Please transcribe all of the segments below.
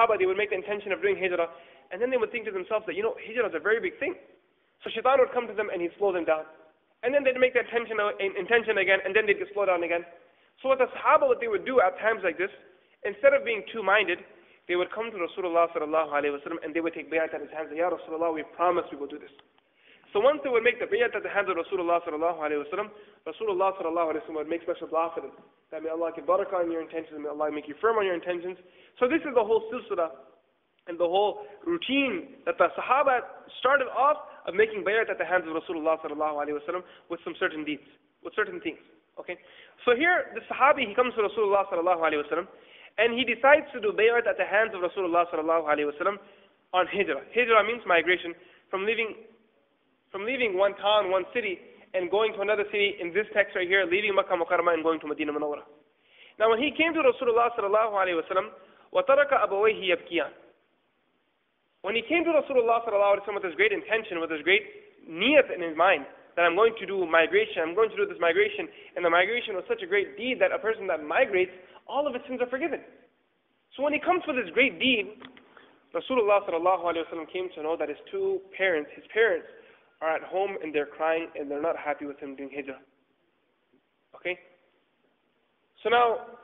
Sahaba, they would make the intention of doing hijrah, and then they would think to themselves that, hijrah is a very big thing. So shaitan would come to them and he'd slow them down. And then they'd make the intention again, and then they'd get slowed down again. So what the Sahaba, what they would do at times like this, instead of being two-minded, they would come to Rasulullah sallallahu alayhi wa sallam and they would take bayat at his hands. Ya Rasulullah, we promise we will do this. So once they would make the bayat at the hands of Rasulullah sallallahu alayhi wa sallam, Rasulullah sallallahu alayhi wa sallam would make special dua for them. That may Allah give barakah on your intentions, and may Allah make you firm on your intentions. So this is the whole silsila and the whole routine that the Sahaba started off of making bayat at the hands of Rasulullah sallallahu alayhi wa sallam with some certain deeds, with certain things. Okay? So here, the Sahabi, he comes to Rasulullah sallallahu alayhi wa sallam, and he decides to do bay'at at the hands of Rasulullah sallallahu alayhi wa sallam on hijrah. Hijrah means migration, from leaving one town, one city, and going to another city, in this text right here, leaving Makkah Mukarramah and going to Medina Munawwarah. Now when he came to Rasulullah sallallahu alayhi wa sallam, وَتَرَكَ أَبَوَيْهِ يَبْكِيَانِ. When he came to Rasulullah sallallahu alayhi wa sallam with his great intention, with his great niyat in his mind, that I'm going to do migration, I'm going to do this migration, and the migration was such a great deed that a person that migrates, all of his sins are forgiven. So when he comes for this great deed, Rasulullah sallallahu alayhi wa sallam came to know that his parents are at home and they're crying and they're not happy with him doing hijrah. Okay? So now,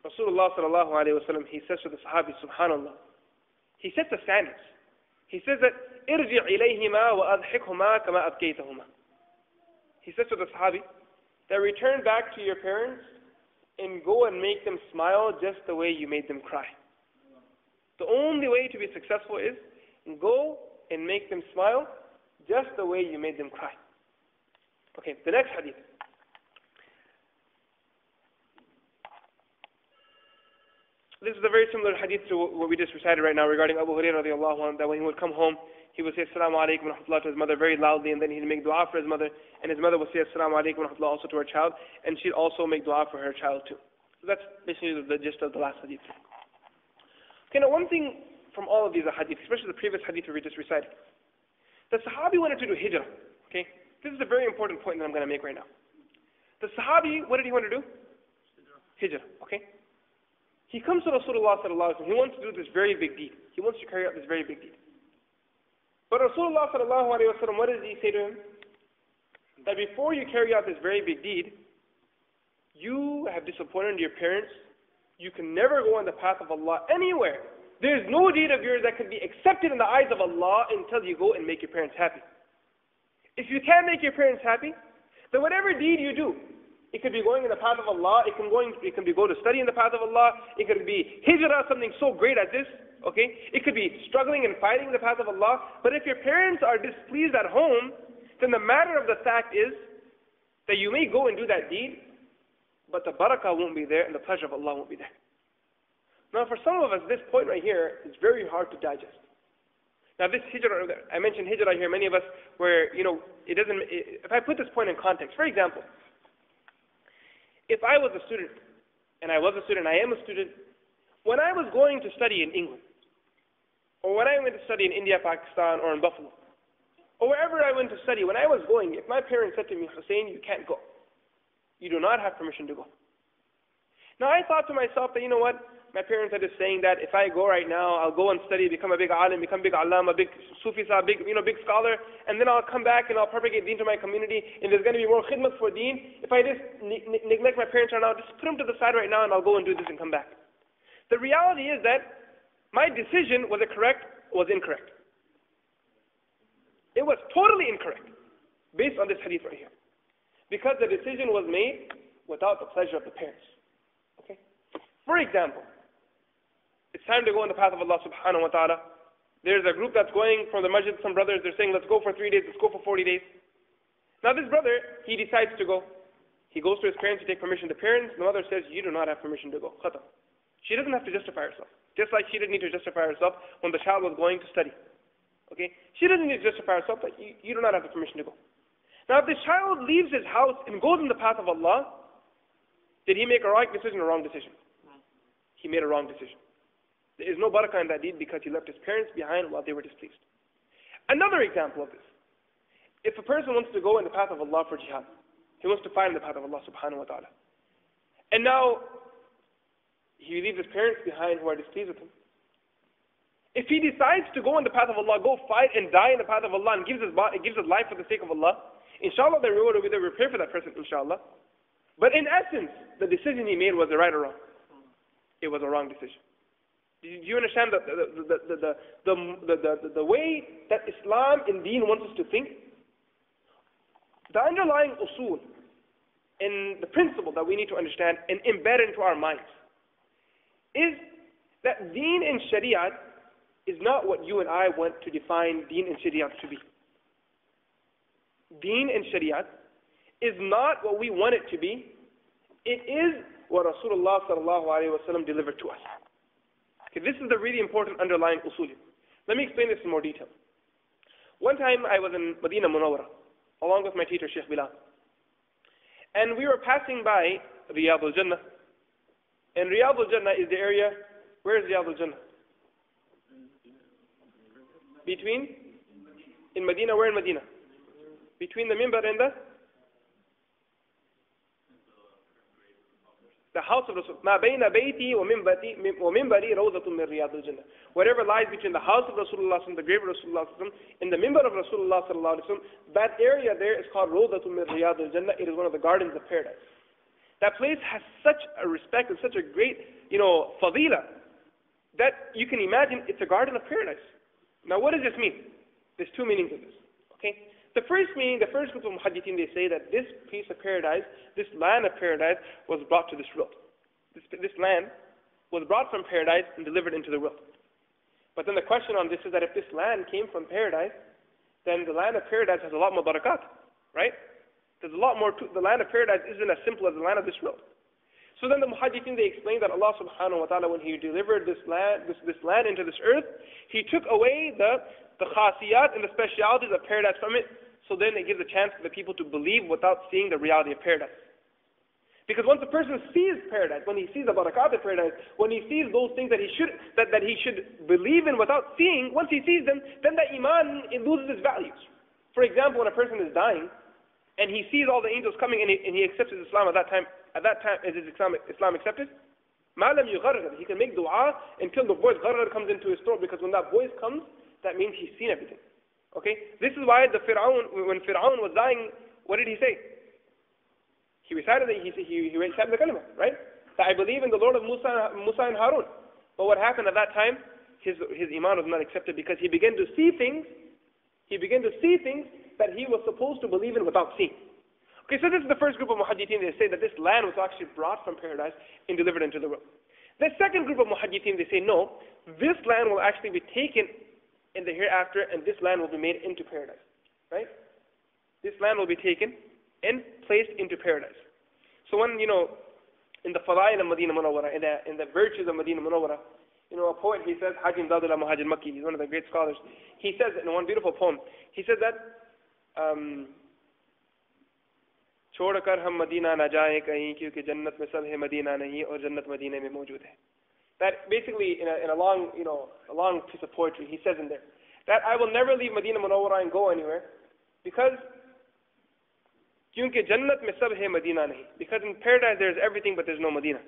Rasulullah sallallahu alayhi wa sallam, he says to the Sahabi, subhanallah, he sets the standards. He says that, ارجع إليهما وأضحكهما كما أبكيتهما. He says to the Sahabi, that return back to your parents and go and make them smile just the way you made them cry. The only way to be successful is go and make them smile just the way you made them cry. Okay, the next hadith. This is a very similar hadith to what we just recited right now regarding Abu Hurairah radiallahu anhu, that when he would come home, he would say Assalamu alaikum wa rahmatullah to his mother very loudly, and then he'd make dua for his mother, and his mother would say Assalamu alaikum wa rahmatullah also to her child, and she'd also make dua for her child too. So that's basically the gist of the last hadith. Okay, now one thing from all of these hadith, especially the previous hadith we just recited, the Sahabi wanted to do hijrah. Okay, this is a very important point that I'm going to make right now. The Sahabi, what did he want to do? Hijrah. Okay. He comes to Rasulullah sallallahu alaihi wasallam. He wants to do this very big deed. He wants to carry out this very big deed. But Rasulullah sallallahu alaihi wasallam, what does he say to him? That before you carry out this very big deed, you have disappointed your parents. You can never go on the path of Allah anywhere. There is no deed of yours that can be accepted in the eyes of Allah until you go and make your parents happy. If you can't make your parents happy, then whatever deed you do, it could be going in the path of Allah, it can be go to study in the path of Allah, it could be hijrah, something so great as this, okay? It could be struggling and fighting in the path of Allah. But if your parents are displeased at home, then the matter of the fact is that you may go and do that deed, but the barakah won't be there and the pleasure of Allah won't be there. Now for some of us, this point right here is very hard to digest. Now this hijrah, I mentioned hijrah here, many of us where, if I put this point in context, for example, if I was a student, and I was a student, I am a student, when I was going to study in England, or when I went to study in India, Pakistan, or in Buffalo, or wherever I went to study, when I was going, if my parents said to me, Hussain, you can't go. You do not have permission to go. Now I thought to myself that, you know what, my parents are just saying that if I go right now, I'll go and study, become a big alim, become a big allama, big Sufi sahib, big scholar, and then I'll come back and I'll propagate deen to my community, and there's going to be more khidmat for deen. If I just neglect my parents right now, just put them to the side right now and I'll go and do this and come back. The reality is that my decision, was it correct, was incorrect. It was totally incorrect, based on this hadith right here. Because the decision was made without the pleasure of the parents. Okay? For example, it's time to go on the path of Allah subhanahu wa ta'ala. There's a group that's going from the masjid, some brothers, they're saying, let's go for 3 days, let's go for 40 days. Now this brother, he decides to go. He goes to his parents to take permission. The mother says, you do not have permission to go. Khatam. She doesn't have to justify herself. Just like she didn't need to justify herself when the child was going to study. Okay? She doesn't need to justify herself, but you do not have the permission to go. Now if this child leaves his house and goes in the path of Allah, did he make a right decision or wrong decision? He made a wrong decision. There is no barakah in that deed because he left his parents behind while they were displeased. Another example of this. If a person wants to go in the path of Allah for jihad, he wants to fight in the path of Allah subhanahu wa ta'ala. And now, he leaves his parents behind who are displeased with him. If he decides to go in the path of Allah, go fight and die in the path of Allah and gives his life for the sake of Allah, inshallah the reward will be there. We pray for that person, inshallah. But in essence, the decision he made was it right or wrong? It was a wrong decision. Do you understand the way that Islam and Deen wants us to think? The underlying usul and the principle that we need to understand and embed into our minds is that Deen and Shariat is not what you and I want to define Deen and Shariat to be. Deen and Shariat is not what we want it to be. It is what Rasulullah sallallahu alaihi wasallam delivered to us. Okay, this is the really important underlying usul. Let me explain this in more detail. One time I was in Medina Munawwara along with my teacher Sheikh Bilal, and we were passing by Riyadh al-Jannah. And Riyadh al-Jannah is the area. Where is Riyadh al-Jannah? In Medina. Where in Medina? Between the minbar and the house of Rasul. ما بين بيتي ومنبري روضة من رياض الجنة. Whatever lies between the house of Rasulullah, the grave of Rasulullah, and the minbar of Rasulullah sallallahu alaihi wasallam, that area there is called روضة من رياض الجنة. It is one of the gardens of paradise. That place has such a respect and such a great, fadila, that you can imagine it's a garden of paradise. Now, what does this mean? There's two meanings of this. Okay. The first meaning, the first group of muhaddithin, they say that this piece of paradise, this land of paradise, was brought to this world. This land was brought from paradise and delivered into the world. But then the question on this is that if this land came from paradise, then the land of paradise has a lot more barakat, right? There's a lot more to the land of paradise. Isn't as simple as the land of this world. So then the muhaddithin, they explain that Allah subhanahu wa ta'ala, when He delivered this land into this earth, He took away the khasiyat and the specialities of paradise from it, so then it gives a chance for the people to believe without seeing the reality of paradise. Because once a person sees paradise, when he sees the barakat of paradise, when he sees those things that he should believe in without seeing, once he sees them, then the iman, it loses its values. For example, when a person is dying, and he sees all the angels coming and he accepts his Islam at that time, is his Islam accepted? He can make dua until the voice gharr comes into his throat, because when that voice comes, that means he's seen everything. Okay? This is why when Fir'aun was dying, what did he say? He recited the kalima, right? That I believe in the Lord of Musa and Harun. But what happened at that time? His iman was not accepted, because he began to see things that he was supposed to believe in without seeing. Okay, so this is the first group of muhaddithin. They say that this land was actually brought from paradise and delivered into the world. The second group of muhaddithin, they say no, this land will actually be taken in the hereafter, and this land will be made into paradise, right? This land will be taken and placed into paradise. So when, in the Fadail of Medina Munawwara, in the virtues of Medina Munawwara, a poet, he says, Haji Imdadullah Muhajir Makki, he's one of the great scholars. He says in one beautiful poem, he says that, छोड़कर हम Medina न जाएं कहीं क्योंकि जन्नत में सब है मदीना नहीं और जन्नत मदीने में मौजूद है. That basically in a long piece of poetry, he says in there that I will never leave Medina Munawwara and go anywhere, because क्योंकि जन्नत में सब है मदीना नहीं, because in paradise there is everything but there's no Medina,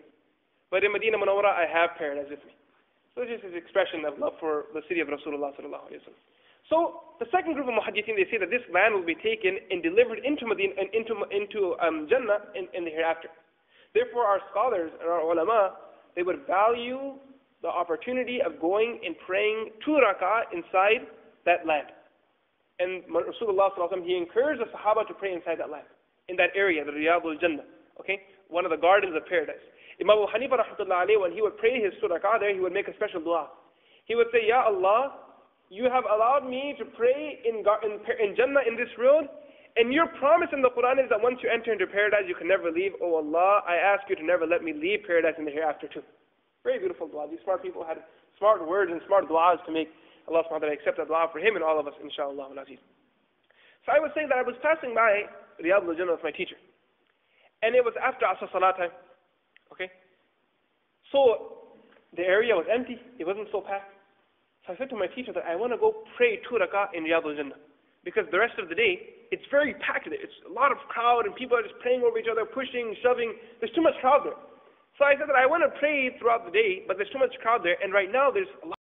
but in Medina Munawwara I have paradise with me. So this is his expression of love for the city of Rasulullah sallallahu alaihi wasallam. So the second group of muhaddithin, they say that this land will be taken and delivered into Medina and into Jannah in the hereafter. Therefore, our scholars and our ulama, they would value the opportunity of going and praying 2 rak'ah inside that land. And Rasulullah sallallahu alaihi wasallam, he encouraged the Sahaba to pray inside that land, in that area, the Riyadh al-Jannah, okay, one of the gardens of paradise. Imam Abu Hanifa rahmatullah alayhi, when he would pray his 2 rak'ah there, he would make a special dua. He would say, Ya Allah, you have allowed me to pray in Jannah in this world, and your promise in the Quran is that once you enter into paradise, you can never leave. Oh Allah, I ask you to never let me leave paradise in the hereafter too. Very beautiful dua. These smart people had smart words and smart duas to make Allah subhanahu wa ta'ala accept that dua for him and all of us, inshallah. So I was saying that I was passing by Riyadh al-Jannah with my teacher, and it was after Asr Salat time. Okay? So the area was empty, it wasn't so packed. So I said to my teacher that I want to go pray 2 rak'ah in Riyadh al-Jannah, because the rest of the day, it's very packed there. It's a lot of crowd and people are just praying over each other, pushing, shoving. There's too much crowd there. So I said that I want to pray throughout the day, but there's too much crowd there, and right now there's a lot